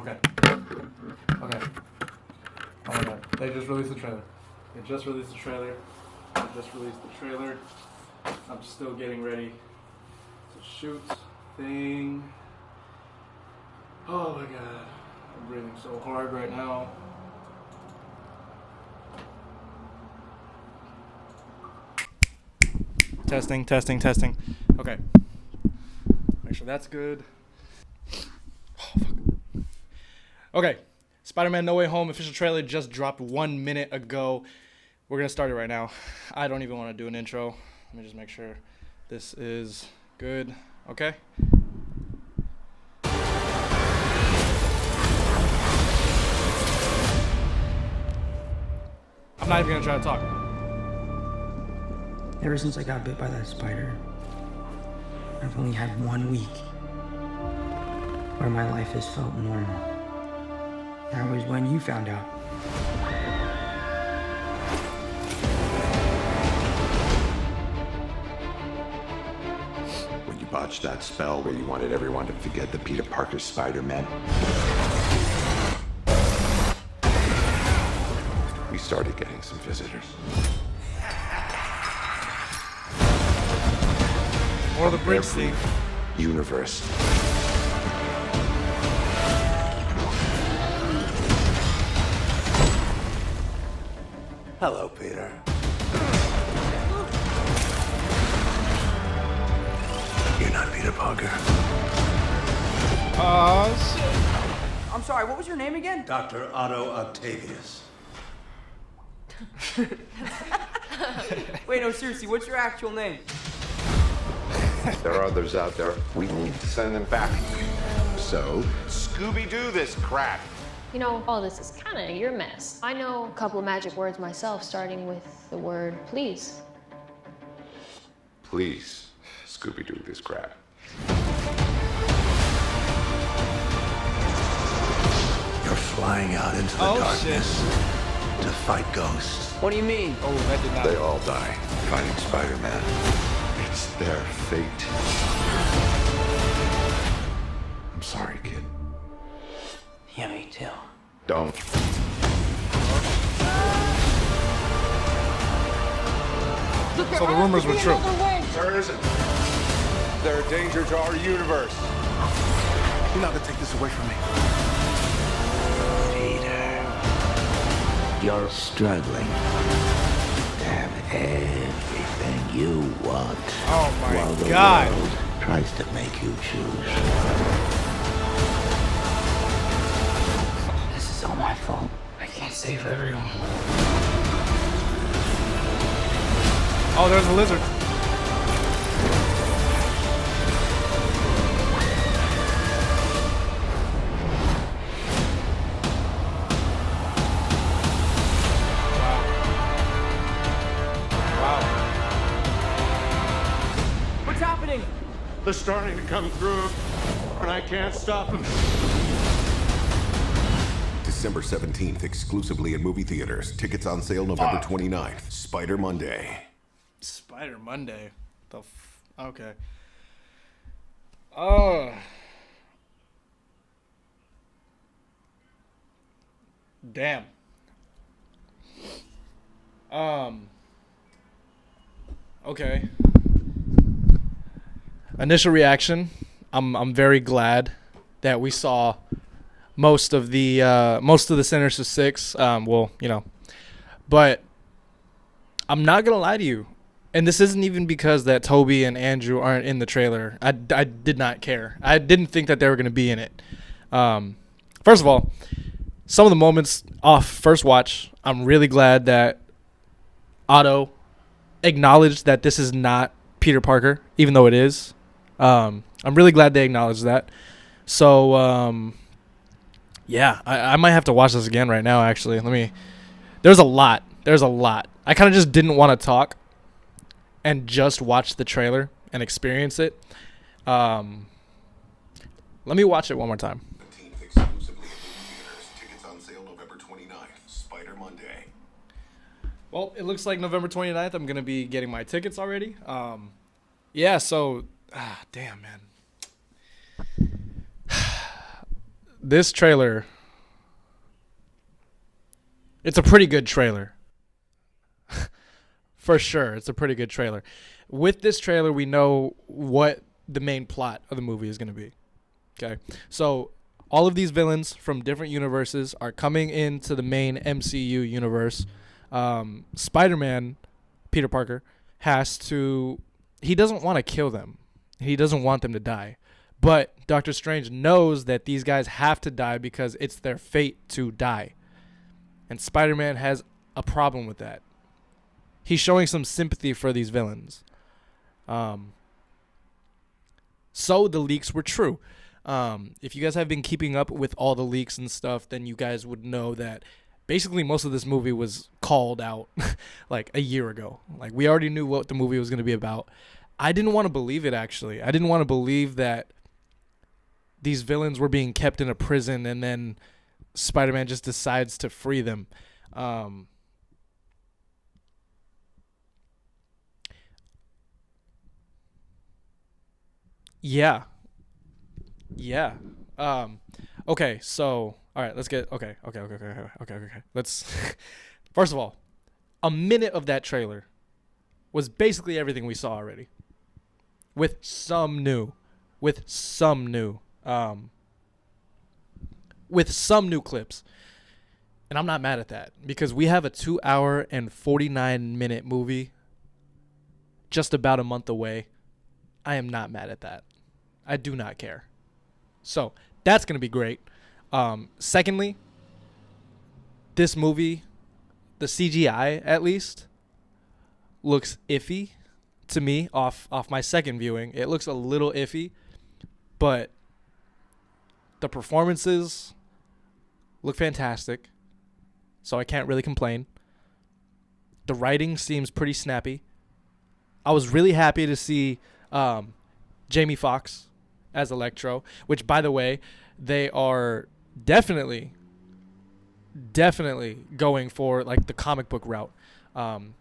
Okay. Okay. Oh my god. They just released the trailer. I'm still getting ready to shoot thing. Oh my god. I'm breathing so hard right now. Testing. Okay. Make sure that's good. Oh, fuck. Okay. Spider-Man No Way Home official trailer just dropped 1 minute ago. We're going to start it right now. I don't even want to do an intro. Let me just make sure this is good. Okay. I'm not even going to try to talk. Ever since I got bit by that spider, I've only had 1 week where my life has felt normal. That was when you found out. When you botched that spell where you wanted everyone to forget that Peter Parker's Spider-Man, we started getting some visitors. More of the bricks, Steve. Universe. Hello, Peter. You're not Peter Parker. I'm sorry, what was your name again? Dr. Otto Octavius. Wait, no, seriously, what's your actual name? There are others out there. We need to send them back. So, Scooby-Doo this crap. You know, all this is kind of your mess. I know a couple of magic words myself, starting with the word please. Please, Scooby-Doo this crap. You're flying out into the darkness to fight ghosts. What do you mean? Oh, that did not. They all die fighting Spider-Man. It's their fate. I'm sorry, kid. Yeah, me too. Don't. So the rumors were true. There isn't. They're a danger to our universe. You're not gonna take this away from me. Peter, you're struggling to have everything you want. Oh while my the god. world tries to make you choose. This is all my fault. I can't save everyone. Oh, there's a lizard. Wow. What's happening? They're starting to come through, and I can't stop them. December 17th, exclusively in movie theaters. Tickets on sale November 29th. Spider Monday. Spider Monday. Okay. Oh. Damn. Okay. Initial reaction. I'm very glad that we saw most of the Sinister Six. Well, you know, but I'm not gonna lie to you, and this isn't even because that Toby and Andrew aren't in the trailer. I did not care. I didn't think that they were gonna be in it. First of all, some of the moments off first watch, I'm really glad that Otto acknowledged that this is not Peter Parker, even though it is. I'm really glad they acknowledged that. So, yeah, I might have to watch this again right now, actually. There's a lot. I kind of just didn't want to talk and just watch the trailer and experience it. Let me watch it one more time. 17th, exclusively in movie theaters. Tickets on sale November 29th. Spider Monday. Well, it looks like November 29th, I'm going to be getting my tickets already. Yeah, so, damn, man. this trailer, it's a pretty good trailer. For sure, it's a pretty good trailer. With this trailer, we know what the main plot of the movie is going to be. Okay, so all of these villains from different universes are coming into the main MCU universe. Spider-Man, Peter Parker, he doesn't want to kill them. He doesn't want them to die. But Doctor Strange knows that these guys have to die because it's their fate to die. And Spider-Man has a problem with that. He's showing some sympathy for these villains. So the leaks were true. If you guys have been keeping up with all the leaks and stuff, then you guys would know that basically most of this movie was called out like a year ago. Like, we already knew what the movie was going to be about. I didn't want to believe it, actually. I didn't want to believe that these villains were being kept in a prison and then Spider-Man just decides to free them. Yeah. Okay, so all right, let's get okay. Let's first of all, a minute of that trailer was basically everything we saw already. With some new clips. And I'm not mad at that because we have a 2 hour and 49-minute movie just about a month away. I am not mad at that. I do not care. So that's going to be great. Secondly, this movie, the CGI at least, looks iffy to me off my second viewing. It looks a little iffy, but the performances look fantastic, so I can't really complain. The writing seems pretty snappy. I was really happy to see Jamie Foxx as Electro, which, by the way, they are definitely going for like the comic book route,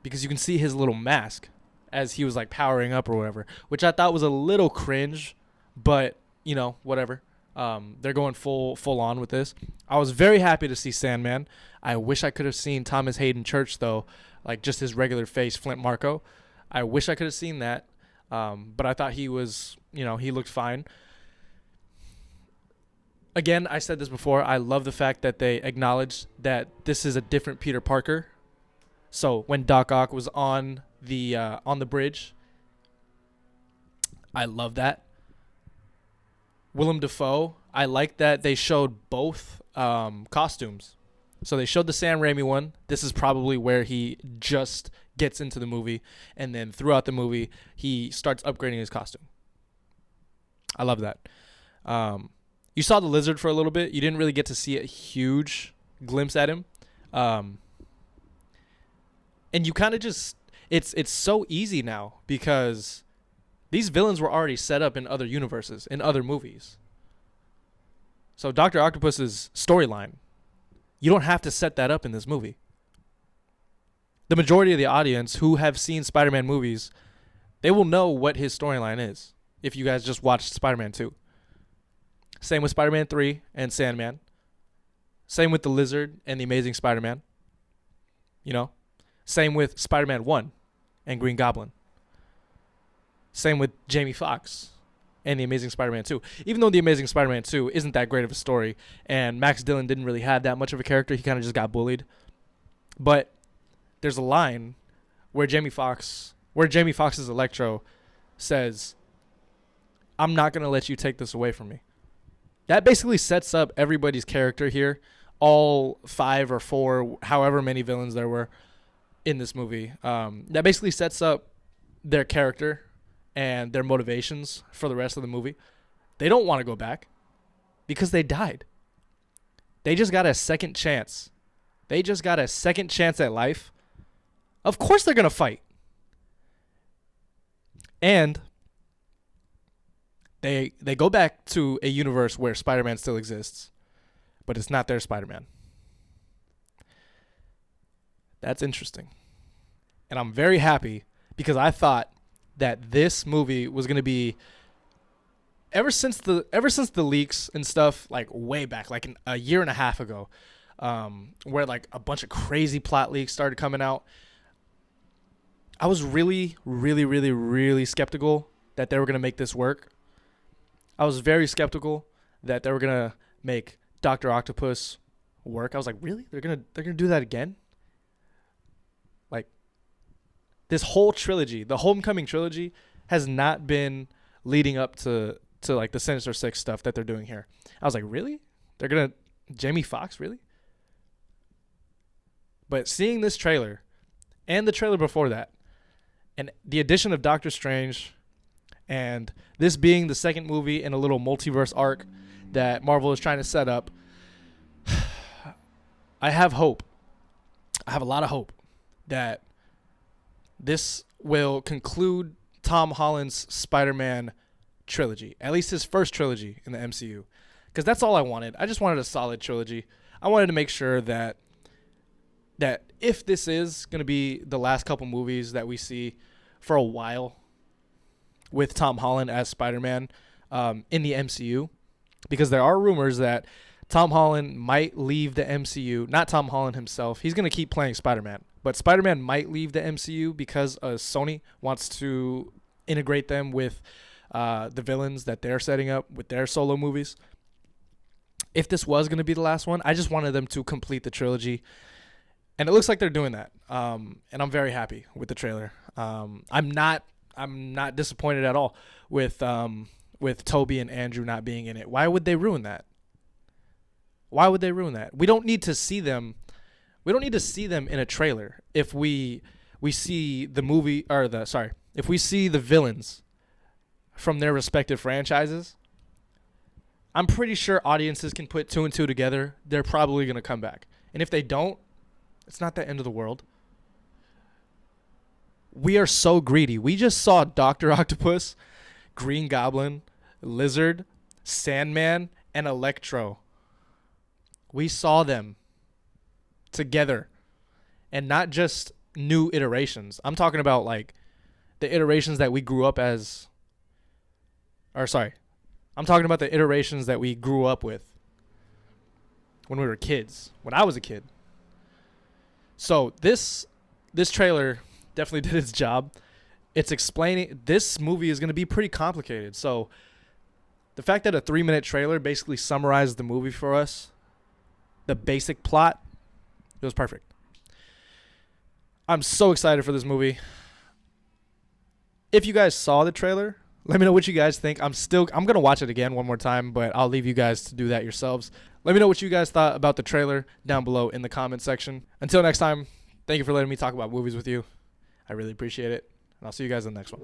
because you can see his little mask as he was like powering up or whatever, which I thought was a little cringe, but you know, whatever. They're going full on with this. I was very happy to see Sandman. I wish I could have seen Thomas Hayden Church though, like just his regular face, Flint Marko. I wish I could have seen that. But I thought he was, he looked fine. Again, I said this before. I love the fact that they acknowledged that this is a different Peter Parker. So when Doc Ock was on the bridge, I love that. Willem Dafoe, I like that they showed both costumes. So they showed the Sam Raimi one. This is probably where he just gets into the movie, and then throughout the movie he starts upgrading his costume. I love that. You saw the Lizard for a little bit. You didn't really get to see a huge glimpse at him, and you kind of just it's so easy now because these villains were already set up in other universes, in other movies. So Dr. Octopus's storyline, you don't have to set that up in this movie. The majority of the audience who have seen Spider-Man movies, they will know what his storyline is if you guys just watched Spider-Man 2. Same with Spider-Man 3 and Sandman. Same with the Lizard and the Amazing Spider-Man. Same with Spider-Man 1 and Green Goblin. Same with Jamie Foxx and The Amazing Spider-Man 2. Even though The Amazing Spider-Man 2 isn't that great of a story, and Max Dillon didn't really have that much of a character, he kind of just got bullied. But there's a line where Jamie Foxx's Electro says, "I'm not going to let you take this away from me." That basically sets up everybody's character here, all 5 or 4, however many villains there were in this movie. That basically sets up their character and their motivations for the rest of the movie. They don't want to go back because they died. They just got a second chance. They just got a second chance at life. Of course they're going to fight. And they go back to a universe where Spider-Man still exists, but it's not their Spider-Man. That's interesting. And I'm very happy because I thought that this movie was going to be ever since the leaks and stuff, like way back, like a year and a half ago, where like a bunch of crazy plot leaks started coming out, I was really, really, really, really skeptical that they were gonna make this work. I was very skeptical that they were gonna make Dr. Octopus work. I was like, really? They're gonna do that again? Like, this whole trilogy, the Homecoming trilogy, has not been leading up to like the Sinister Six stuff that they're doing here. I was like, really? They're gonna Jamie Foxx, really? But seeing this trailer and the trailer before that, and the addition of Doctor Strange, and this being the second movie in a little multiverse arc that Marvel is trying to set up, I have hope. I have a lot of hope that this will conclude Tom Holland's Spider-Man trilogy, at least his first trilogy in the MCU, because that's all I wanted. I just wanted a solid trilogy. I wanted to make sure that if this is going to be the last couple movies that we see for a while with Tom Holland as Spider-Man in the MCU, because there are rumors that Tom Holland might leave the MCU. Not Tom Holland himself. He's going to keep playing Spider-Man. But Spider-Man might leave the MCU because Sony wants to integrate them with the villains that they're setting up with their solo movies. If this was going to be the last one, I just wanted them to complete the trilogy. And it looks like they're doing that. And I'm very happy with the trailer. I'm not disappointed at all with Toby and Andrew not being in it. Why would they ruin that? Why would they ruin that? We don't need to see them. We don't need to see them in a trailer if we see the movie if we see the villains from their respective franchises. I'm pretty sure audiences can put two and two together. They're probably going to come back. And if they don't, it's not the end of the world. We are so greedy. We just saw Dr. Octopus, Green Goblin, Lizard, Sandman, and Electro. We saw them together, and not just new iterations. I'm talking about like the iterations that we grew up as, I'm talking about the iterations that we grew up with when we were kids, when I was a kid. So this trailer definitely did its job. It's explaining, this movie is going to be pretty complicated. So the fact that a 3-minute trailer basically summarized the movie for us, the basic plot, it was perfect. I'm so excited for this movie. If you guys saw the trailer, let me know what you guys think. I'm going to watch it again one more time, but I'll leave you guys to do that yourselves. Let me know what you guys thought about the trailer down below in the comment section. Until next time, thank you for letting me talk about movies with you. I really appreciate it. And I'll see you guys in the next one.